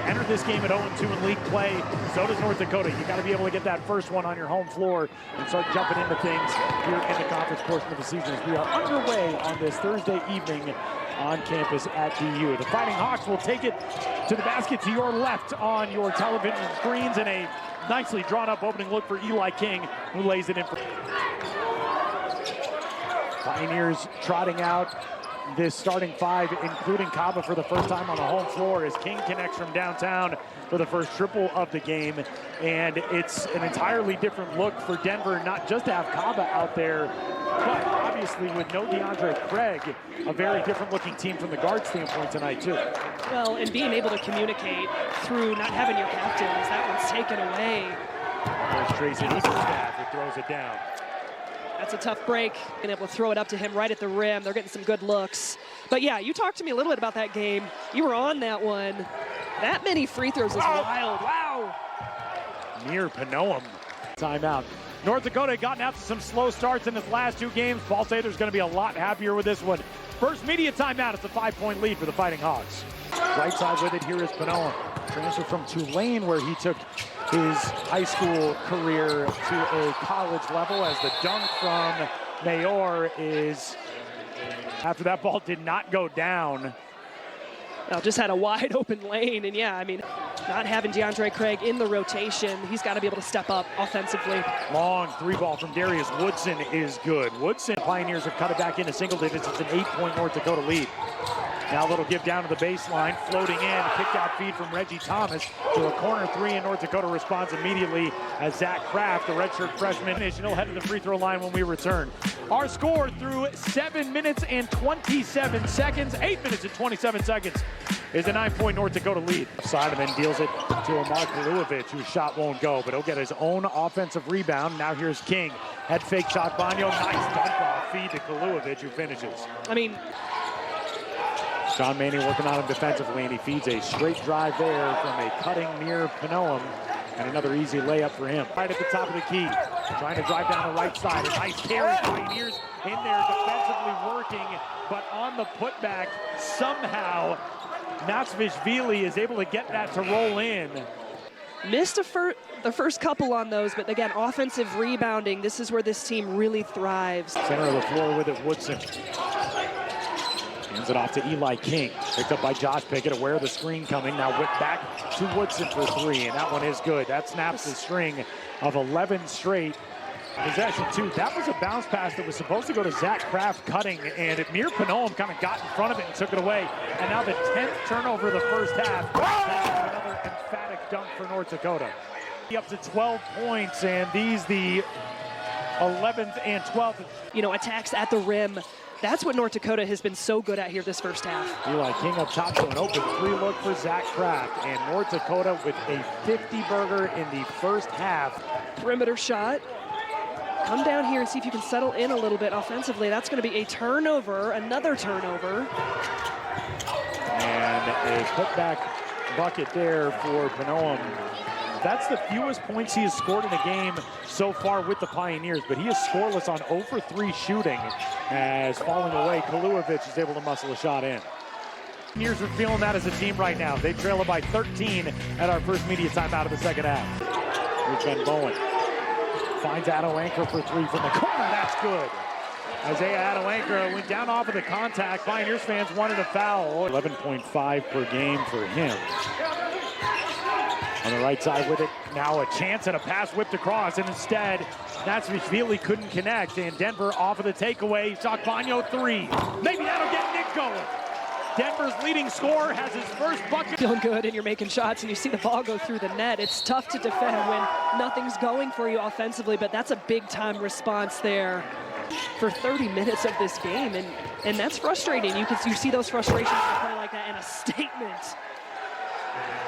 enter this game at 0-2 in league play. So does North Dakota. You got to be able to get that first one on your home floor and start jumping into things here in the conference portion of the season as we are underway on this Thursday evening on campus at DU. The Fighting Hawks will take it to the basket to your left on your television screens in a nicely drawn up opening look for Eli King, who lays it in for Pioneers trotting out this starting five, including Kaba for the first time on the home floor as King connects from downtown for the first triple of the game. And it's an entirely different look for Denver, not just to have Kaba out there, but obviously with no DeAndre Craig, a very different looking team from the guard standpoint tonight too. Well, and being able to communicate through not having your captains, that one's taken away. There's Tracy Eaglestaff who throws it down. That's a tough break, being able to throw it up to him right at the rim. They're getting some good looks. But yeah, you talked to me a little bit about that game. You were on that one. That many free throws is wild. Wow. Near Panoam. Timeout. North Dakota gotten out to some slow starts in its last two games. Paul Sather's going to be a lot happier with this one. First media timeout. It's a 5-point lead for the Fighting Hawks. Right side with it, here is Panoam. Transfer from Tulane, where he took his high school career to a college level, as the dunk from Mayor is, after that ball did not go down. Now just had a wide open lane, and yeah, I mean, not having DeAndre Craig in the rotation, he's got to be able to step up offensively. Long three ball from Darius Woodson is good. Woodson, Pioneers have cut it back into single digits. It's an 8-point North Dakota lead. Now a little give down to the baseline, floating in, kicked out feed from Reggie Thomas to a corner three, and North Dakota responds immediately as Zach Kraft, the redshirt freshman, he'll head to the free throw line when we return. Our score through 7 minutes and 27 seconds, 8 minutes and 27 seconds, is a 9-point North Dakota lead. Sideman deals it to Amar Kaluovic, whose shot won't go, but he'll get his own offensive rebound. Now here's King. Head fake shot, Banyo, nice dump off feed to Kaluovic, who finishes. I mean, John Manning working on him defensively, and he feeds a straight drive there from a cutting near Panoam, and another easy layup for him. Right at the top of the key, trying to drive down the right side. A nice carry, Pioneers in there defensively working, but on the putback, somehow Natsvishvili is able to get that to roll in. Missed the first couple on those, but again, offensive rebounding, this is where this team really thrives. Center of the floor with it, Woodson. Hands it off to Eli King. Picked up by Josh Pickett, aware of the screen coming. Now whipped back to Woodson for three, and that one is good. That snaps the string of 11 straight. Possession two. That was a bounce pass that was supposed to go to Zach Kraft cutting, and Amir Panoam kind of got in front of it and took it away. And now the 10th turnover of the first half. That's another emphatic dunk for North Dakota. Up to 12 points, and these the 11th and 12th. You know, attacks at the rim. That's what North Dakota has been so good at here this first half. Eli King up top to an open three look for Zach Kraft, and North Dakota with a 50-burger in the first half. Perimeter shot. Come down here and see if you can settle in a little bit offensively. That's going to be a turnover, another turnover. And a putback bucket there for Panoam. That's the fewest points he has scored in a game so far with the Pioneers, but he is scoreless on 0 for 3 shooting, as falling away, Kaluovic is able to muscle a shot in. Pioneers are feeling that as a team right now. They trail it by 13 at our first media timeout of the second half. Here's Ben Bowen. Finds Adelanker for three from the corner. That's good. Isaiah Adelanker went down off of the contact. Pioneers fans wanted a foul. 11.5 per game for him. On the right side with it, now a chance and a pass whipped across, and instead, Natsvishvili couldn't connect, and Denver off of the takeaway. Banyo three. Maybe that'll get Nick going. Denver's leading scorer has his first bucket. Feeling good, and you're making shots, and you see the ball go through the net. It's tough to defend when nothing's going for you offensively, but that's a big-time response there for 30 minutes of this game, and that's frustrating. You see those frustrations in a play like that, and a statement.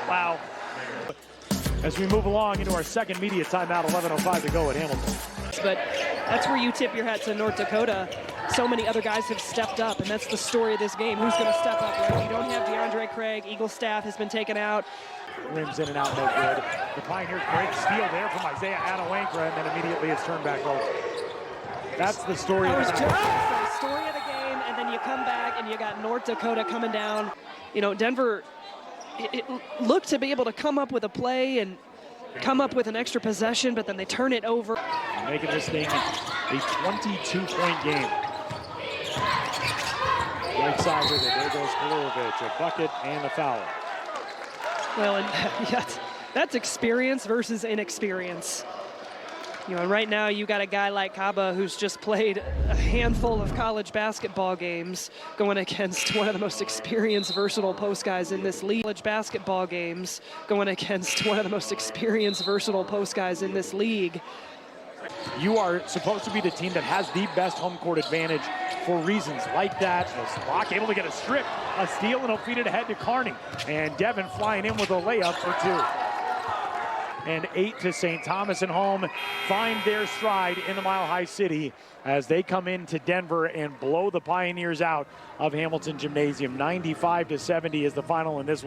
Wow. As we move along into our second media timeout, 11:05 to go at Hamilton. But that's where you tip your hat to North Dakota. So many other guys have stepped up, and that's the story of this game. Who's going to step up, right? You don't have DeAndre Craig. Eaglestaff has been taken out. Rims in and out, no good. The Pioneers break steal there from Isaiah Adelanker, and then immediately it's turned back over. That's the story of the game. The story of the game, and then you come back, and you got North Dakota coming down. You know, Denver it looked to be able to come up with a play and come up with an extra possession, but then they turn it over. Making this thing a 22-point game. Right side with it. There goes Milojevic, a bucket and a foul. Well, and that's experience versus inexperience. You know, right now you got a guy like Kaba who's just played a handful of college basketball games going against one of the most experienced, versatile post guys in this league. College basketball games going against one of the most experienced, versatile post guys in this league. You are supposed to be the team that has the best home court advantage for reasons like that. As Locke able to get a strip, a steal, and he'll feed it ahead to Carney. And Devin flying in with a layup for 2. And 8 to St. Thomas at home find their stride in the Mile High City as they come into Denver and blow the Pioneers out of Hamilton Gymnasium. 95-70 is the final in this one.